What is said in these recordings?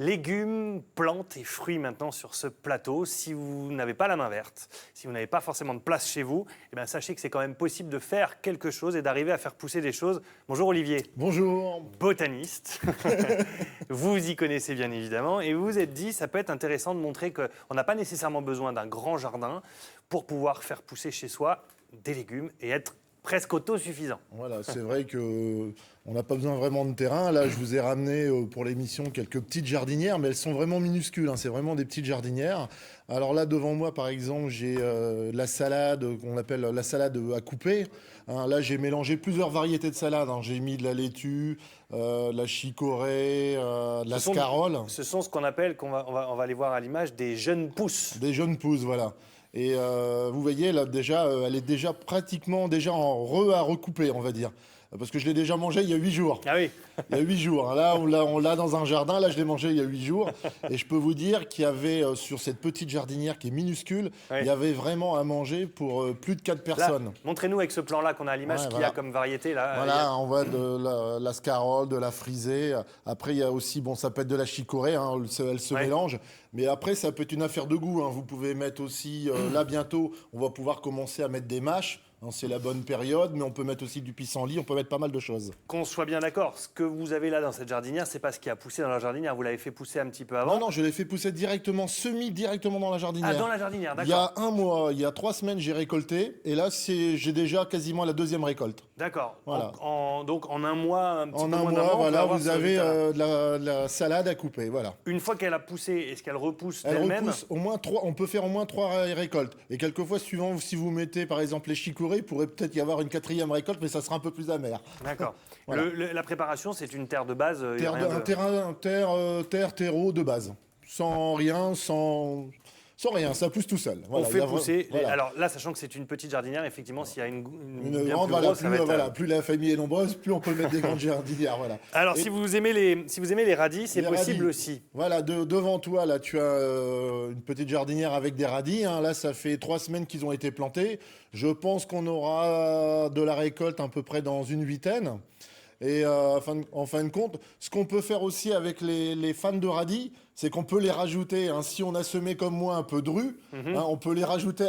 Légumes, plantes et fruits maintenant sur ce plateau. Si vous n'avez pas la main verte, si vous n'avez pas forcément de place chez vous, eh bien, sachez que c'est quand même possible de faire quelque chose et d'arriver à faire pousser des choses. Bonjour Olivier. Bonjour. Botaniste. Vous y connaissez bien évidemment et vous vous êtes dit ça peut être intéressant de montrer qu'on n'a pas nécessairement besoin d'un grand jardin pour pouvoir faire pousser chez soi des légumes et être presque autosuffisant. Voilà, c'est vrai qu'on n'a pas besoin vraiment de terrain. Là, je vous ai ramené pour l'émission quelques petites jardinières, mais elles sont vraiment minuscules. C'est vraiment des petites jardinières. Alors là, devant moi, par exemple, j'ai la salade qu'on appelle la salade à couper. Là, j'ai mélangé plusieurs variétés de salades. J'ai mis de la laitue, de la chicorée, de la scarole. Ce sont ce qu'on appelle, on va aller voir à l'image, des jeunes pousses. Des jeunes pousses, voilà. Et vous voyez, là, déjà, elle est déjà pratiquement à recouper, on va dire. Parce que je l'ai déjà mangé il y a 8 jours. Ah oui. Il y a 8 jours. Là, on l'a dans un jardin. Là, je l'ai mangé il y a 8 jours. Et je peux vous dire qu'il y avait, sur cette petite jardinière qui est minuscule, Oui. il y avait vraiment à manger pour plus de 4 personnes. Là, montrez-nous avec ce plan-là qu'on a à l'image, Ouais, ce qu'il voilà. y a comme variété. Là. Voilà, on voit de la scarole, de la frisée. Après, il y a aussi, bon, ça peut être de la chicorée, elle se mélange. Mais après, ça peut être une affaire de goût. Vous pouvez mettre aussi, là bientôt, on va pouvoir commencer à mettre des mâches. C'est la bonne période, mais on peut mettre aussi du pissenlit, on peut mettre pas mal de choses. Qu'on soit bien d'accord, ce que vous avez là dans cette jardinière, c'est pas ce qui a poussé dans la jardinière, vous l'avez fait pousser un petit peu avant. Non, je l'ai fait pousser directement, directement dans la jardinière. Ah, dans la jardinière, Il y d'accord. a 1 mois, il y a 3 semaines, j'ai récolté. Et là, j'ai déjà quasiment la 2e récolte. D'accord. Voilà. Donc en un mois, un petit peu En moins un d'un mois, on peut voilà, avoir vous ce avez résultat-là. de la salade à couper, voilà. Une fois qu'elle a poussé, est-ce qu'elle repousse Elle d'elle-même? repousse au moins 3, on peut faire au moins 3 récoltes. Et quelquefois, suivant si vous mettez par exemple les chicorées, il pourrait peut-être y avoir une 4e récolte, mais ça sera un peu plus amer. D'accord. Voilà. La préparation, c'est une terre de base. Il y a rien Terreau de base. Sans rien, sans rien, ça pousse tout seul. On Voilà, fait pousser. voilà. Alors là, sachant que c'est une petite jardinière, effectivement, s'il y a une bien grande, plus grosse, ça va être, voilà, plus la famille est nombreuse, plus on peut mettre des grandes jardinières. Voilà. Alors, si vous aimez les radis, c'est Les possible radis. aussi. Voilà, devant toi, là, tu as une petite jardinière avec des radis. Là, ça fait 3 semaines qu'ils ont été plantés. Je pense qu'on aura de la récolte à peu près dans une 8aine. Et en fin de compte, ce qu'on peut faire aussi avec les fans de radis, c'est qu'on peut les rajouter. Si on a semé comme moi un peu de rue, on peut les rajouter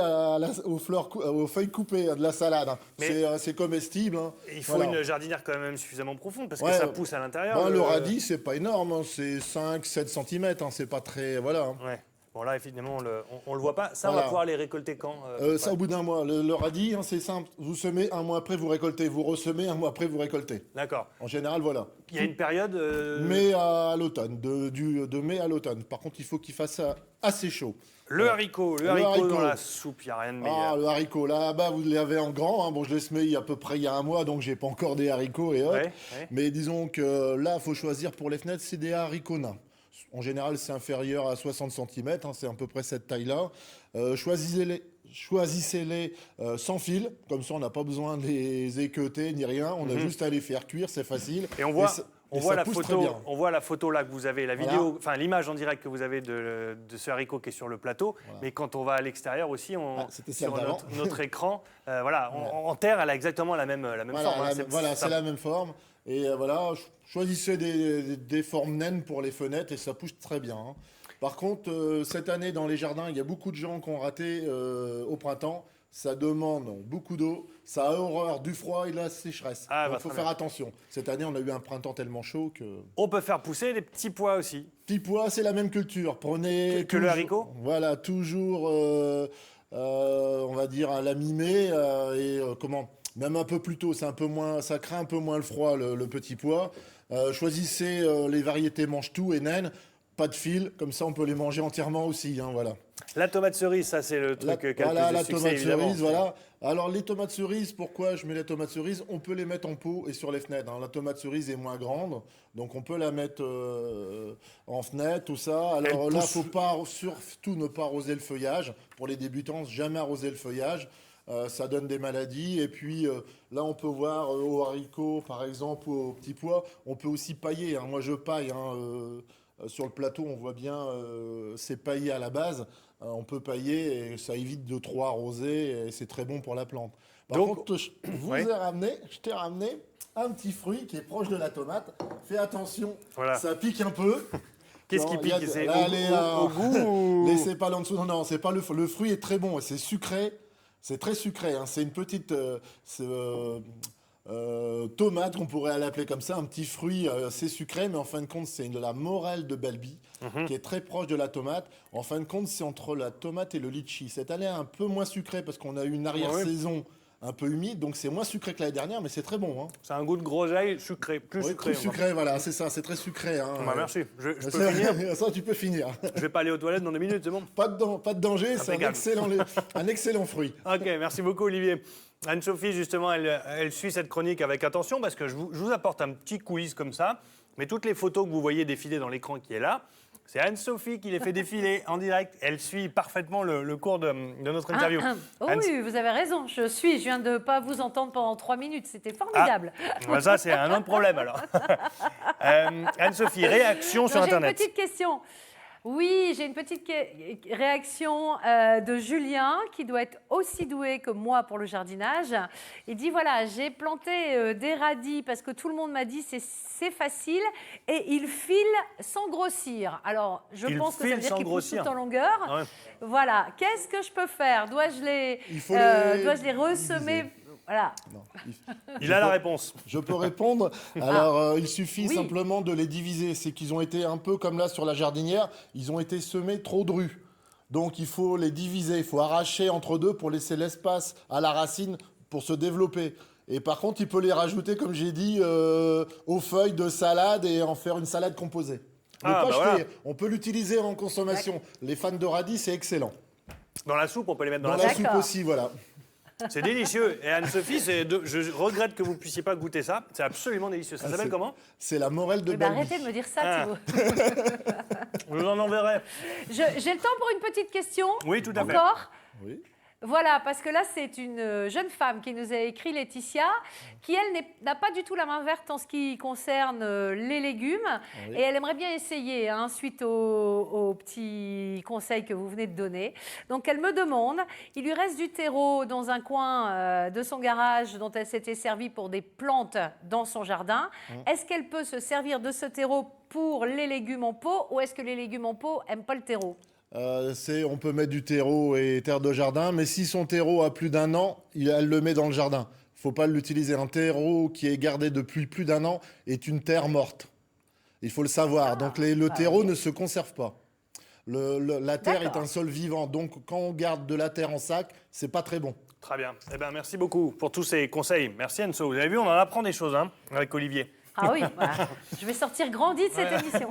aux feuilles coupées de la salade. Mais C'est comestible. Il faut Voilà. une jardinière quand même suffisamment profonde parce que Ouais. ça pousse à l'intérieur. Le radis, c'est pas énorme. C'est 5-7 cm. C'est pas très... Voilà. Ouais. Bon, là, évidemment, on le voit pas. Ça, on va Voilà. pouvoir les récolter quand Ça, au bout d'un mois. Le radis, c'est simple. Vous semez, 1 mois après, vous récoltez. Vous ressemez, 1 mois après, vous récoltez. D'accord. En général, voilà. Il y a une période. Mai à l'automne, de mai à l'automne. Par contre, il faut qu'il fasse assez chaud. Le haricot dans la soupe, il n'y a rien de meilleur. Le haricot, là-bas, vous l'avez en grand. Bon, je l'ai semé à peu près il y a 1 mois, donc j'ai pas encore des haricots et autres. Ouais. Mais disons que là, il faut choisir pour les fenêtres, c'est des haricots nains. En général, c'est inférieur à 60 cm, c'est à peu près cette taille-là. Choisissez-les sans fil, comme ça on n'a pas besoin de les équeuter ni rien, on a juste à les faire cuire, c'est facile. Et on voit la pousse très photo. bien. On voit la photo là que vous avez, la Voilà. vidéo, enfin l'image en direct que vous avez de ce haricot qui est sur le plateau. Voilà. Mais quand on va à l'extérieur aussi, c'était celle sur d'avant. notre écran, en terre, elle a exactement la même forme. C'est la même forme. Et choisissez des formes naines pour les fenêtres et ça pousse très bien. Par contre, cette année dans les jardins, il y a beaucoup de gens qui ont raté au printemps. Ça demande beaucoup d'eau, ça a horreur du froid et de la sécheresse. Donc il faut faire attention. Cette année, on a eu un printemps tellement chaud que... On peut faire pousser des petits pois aussi. Petits pois, c'est la même culture. Prenez que le haricot. Voilà, toujours, on va dire, à la mi-mai même un peu plus tôt, ça craint un peu moins le froid, le petit pois. Choisissez les variétés mange-tout et naines. Pas de fil, comme ça on peut les manger entièrement aussi. Voilà. La tomate cerise, ça c'est le truc qui a Voilà, le plus de la succès, tomate évidemment. cerise, voilà. Alors les tomates cerises, pourquoi je mets les tomates cerises? On peut les mettre en pot et sur les fenêtres. La tomate cerise est moins grande, donc on peut la mettre en fenêtre, tout ça. Alors là, faut pas, surtout ne pas arroser le feuillage. Pour les débutants, jamais arroser le feuillage. Ça donne des maladies. Et puis là, on peut voir aux haricots, par exemple, ou aux petits pois, on peut aussi pailler. Moi, je paille. Sur le plateau, on voit bien, c'est paillé à la base. On peut pailler et ça évite de trop arroser et c'est très bon pour la plante. Par contre, je t'ai ramené un petit fruit qui est proche de la tomate. Fais attention, ça pique un peu. Qu'est-ce qui Non, il y a pique? de- C'est allez, au goût ou... Laissez pas là en dessous. Non, non, c'est pas le fruit est très bon, c'est sucré. C'est très sucré, hein. C'est une petite tomate qu'on pourrait l'appeler comme ça, un petit fruit, c'est sucré, mais en fin de compte, c'est de la morelle de Balbi, qui est très proche de la tomate. En fin de compte, c'est entre la tomate et le litchi. Cette année, un peu moins sucré parce qu'on a eu une arrière-saison un peu humide, donc c'est moins sucré que l'année dernière, mais c'est très bon, hein. C'est un goût de groseille sucré, plus Oui, sucré. plus sucré, voilà, c'est ça, c'est très sucré, hein. Bah, merci. Je peux finir. Ça, tu peux finir. Je vais pas aller aux toilettes dans 2 minutes, c'est bon? Pas de danger, c'est Impeccable. un excellent fruit. Ok, merci beaucoup Olivier. Anne-Sophie, justement, elle suit cette chronique avec attention parce que je vous apporte un petit quiz comme ça. Mais toutes les photos que vous voyez défiler dans l'écran qui est là, c'est Anne-Sophie qui les fait défiler en direct. Elle suit parfaitement le cours de notre interview. Oh oui, vous avez raison. Je viens de pas vous entendre pendant 3 minutes. C'était formidable. Bah ça, c'est un autre problème alors. Anne-Sophie, réaction sur Internet. J'ai une petite question. Oui, j'ai une petite réaction de Julien, qui doit être aussi doué que moi pour le jardinage. Il dit, voilà, j'ai planté des radis parce que tout le monde m'a dit c'est facile et ils filent sans grossir. Alors, je pense que ça veut dire qu'ils poussent tout en longueur. Ouais. Voilà, qu'est-ce que je peux faire? Dois-je les ressemer? Voilà. Non, Il a la réponse. je peux répondre. Alors, il suffit simplement de les diviser. C'est qu'ils ont été un peu comme là sur la jardinière, ils ont été semés trop drus. Donc, il faut les diviser. Il faut arracher entre deux pour laisser l'espace à la racine pour se développer. Et par contre, il peut les rajouter, comme j'ai dit, aux feuilles de salade et en faire une salade composée. Ne pas jeter. Voilà. On peut l'utiliser en consommation. Les fans de radis, c'est excellent. Dans la soupe, on peut les mettre dans Dans la la soupe. soupe aussi, voilà. C'est délicieux. Et Anne-Sophie, je regrette que vous ne puissiez pas goûter ça. C'est absolument délicieux. Ça s'appelle comment? C'est la morelle de Eh ben, Balbi. arrêtez de me dire ça, Ah. Thibaut. Je vous en enverrai. J'ai le temps pour une petite question? Oui, tout à fait. Encore? Oui. Voilà, parce que là, c'est une jeune femme qui nous a écrit, Laetitia, qui, elle, n'a pas du tout la main verte en ce qui concerne les légumes. Oui. Et elle aimerait bien essayer, hein, suite aux petits conseils que vous venez de donner. Donc, elle me demande, il lui reste du terreau dans un coin de son garage dont elle s'était servie pour des plantes dans son jardin. Est-ce qu'elle peut se servir de ce terreau pour les légumes en pot, ou est-ce que les légumes en pot n'aiment pas le terreau? On peut mettre du terreau et terre de jardin, mais si son terreau a plus d'un an, elle le met dans le jardin. Il ne faut pas l'utiliser. Un terreau qui est gardé depuis plus d'un an est une terre morte. Il faut le savoir. Donc le terreau ne se conserve pas. La terre est un sol vivant. Donc quand on garde de la terre en sac, c'est pas très bon. Très bien. Eh ben, merci beaucoup pour tous ces conseils. Merci Anso. Vous avez vu, on en apprend des choses avec Olivier. Ah oui, voilà. Je vais sortir grandi de cette émission.